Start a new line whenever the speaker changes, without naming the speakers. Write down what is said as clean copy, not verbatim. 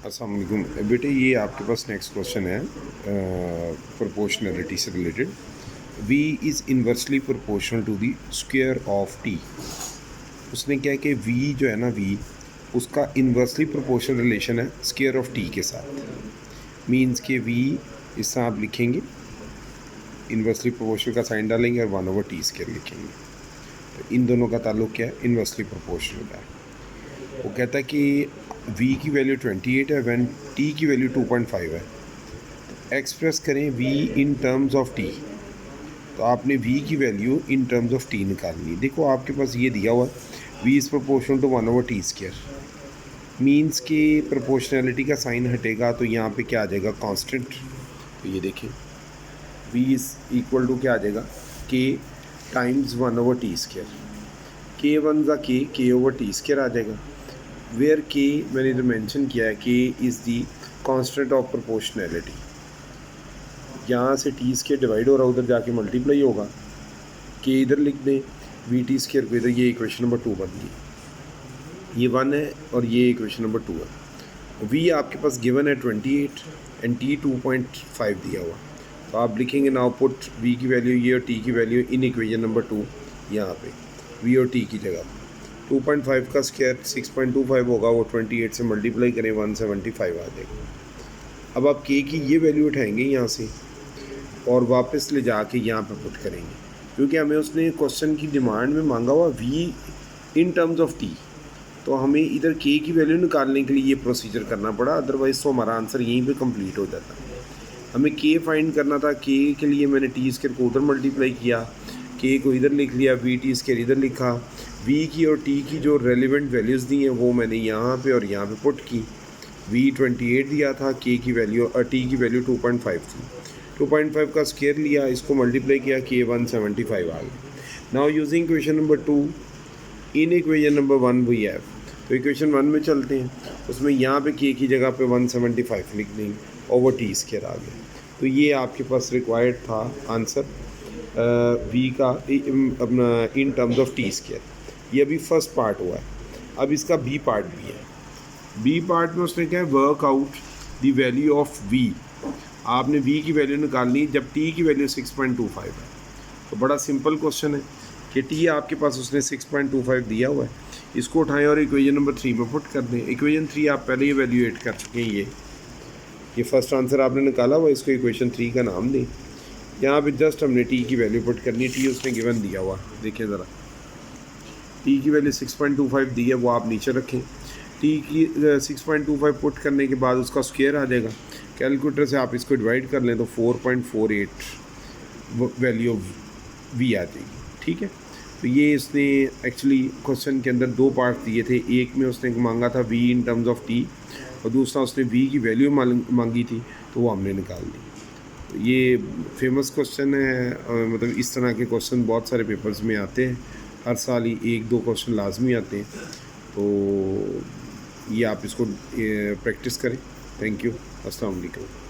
अस्सलाम वालेकुम बेटे, ये आपके पास नेक्स्ट क्वेश्चन है प्रोपोर्शनैलिटी से related. v is inversely proportional to the square of t। उसने क्या है कि v जो है ना, v उसका इन्वर्सली प्रोपोर्शनल रिलेशन है स्क्वायर ऑफ t के साथ। मींस के v इस तरह आप लिखेंगे, इन्वर्सली प्रोपोर्शनल का साइन डालेंगे और 1/t स्क्वायर लिखेंगे। तो इन दोनों का ताल्लुक क्या है? इन्वर्सली प्रोपोर्शनल का है। वो कहता है कि v की वैल्यू 28 है व्हेन t की वैल्यू 2.5 है। एक्सप्रेस करें v in terms of t। तो आपने v की value in terms of t निकालनी। देखो आपके पास ये दिया हुआ है v is proportional to 1/t square. Means के प्रोपोर्शनैलिटी का साइन हटेगा तो यहाँ पे क्या आ जाएगा? कांस्टेंट। तो ये देखें v इज़ इक्वल टू क्या आ जाएगा? k times 1/t square. k one ज़ा k/t स्क्वायर आ जाएगा। वेयर k मैंने इधर मेंशन किया है, k is the constant of proportionality. यहाँ से टी स्क्वायर डिवाइड हो रहा है, उधर जाके मल्टीप्लाई होगा। k इधर लिख दें, वी टी स्क्वायर को इधर। ये इक्वेशन नंबर 2 बन गई। ये 1 है और ये इक्वेशन नंबर 2 है। v आपके पास गिवन है 28 एंड t 2.5 दिया हुआ। तो आप लिखेंगे नाउ पुट v की वैल्यू ये और t की वैल्यू इन इक्वेशन नंबर 2 यहाँ पे v और t की जगह। 2.5 का स्क्वायर 6.25 होगा, वो 28 से मल्टीप्लाई करें 175 आ जाएगा। अब आप k की ये वैल्यू उठाएंगे यहाँ से और वापस ले जाके यहाँ पे पुट करेंगे, क्योंकि हमें उसने क्वेश्चन की डिमांड में मांगा हुआ v in terms of t। तो हमें इधर k की वैल्यू निकालने के लिए ये प्रोसीजर करना पड़ा, अदरवाइज़ तो हमारा आंसर यहीं पे कंप्लीट हो जाता। हमें k फाइंड करना था। k के लिए मैंने टी स्क्वायर को उधर मल्टीप्लाई किया, k को इधर लिख लिया, वी टी स्क्वायर इधर लिखा। v की और t की जो रेलिवेंट वैल्यूज़ दी हैं वो मैंने यहाँ पे और यहाँ पे पुट की। v 28 दिया था, k की वैल्यू और t की वैल्यू 2.5 थी। 2.5 का स्क्वायर लिया, इसको मल्टीप्लाई किया, k 175 आ गया। Now using equation number 2 in equation number 1 we have. तो इक्वेशन 1 में चलते हैं, उसमें यहाँ पे k की जगह पे 175 लिख देंगे, ओवर टी स्क्वायर आ गया। तो ये आपके पास रिक्वायर्ड था आंसर v का अपना in terms of T square. ये अभी फर्स्ट पार्ट हुआ है, अब इसका बी पार्ट भी है। बी पार्ट में उसने क्या है? Work out the value of v। आपने v की वैल्यू निकालनी जब t की वैल्यू 6.25 है। तो बड़ा सिंपल क्वेश्चन है कि t आपके पास उसने 6.25 दिया हुआ है, इसको उठाएं और इक्वेशन नंबर 3 में पुट कर दें। इक्वेशन 3 आप पहले ही वैल्यूएट कर चुके हैं। ये फर्स्ट आंसर आपने निकाला हुआ, इसको इक्वेशन 3 का नाम दें। यहाँ पे जस्ट हमने t की वैल्यू पुट करनी है। t उसने गिवन दिया हुआ, देखिए ज़रा t की वैल्यू 6.25 दी है, वो आप नीचे रखें। t की 6.25 पुट करने के बाद उसका स्क्वायर आ जाएगा। कैलकुलेटर से आप इसको डिवाइड कर लें तो 4.48 वैल्यू v आ जाएगी। ठीक है, तो ये इसने एक्चुअली क्वेश्चन के अंदर 2 पार्ट दिए थे। एक में उसने मांगा था v in terms of t और दूसरा उसने v की वैल्यू मांगी थी, तो वो हमने निकाल दी। तो ये फेमस क्वेश्चन है, मतलब इस तरह के क्वेश्चन बहुत सारे पेपर्स में आते हैं। हर साल ही 1-2 क्वेश्चन लाजमी आते हैं। तो ये आप इसको प्रैक्टिस करें। Thank you. अस्सलाम वालेकुम।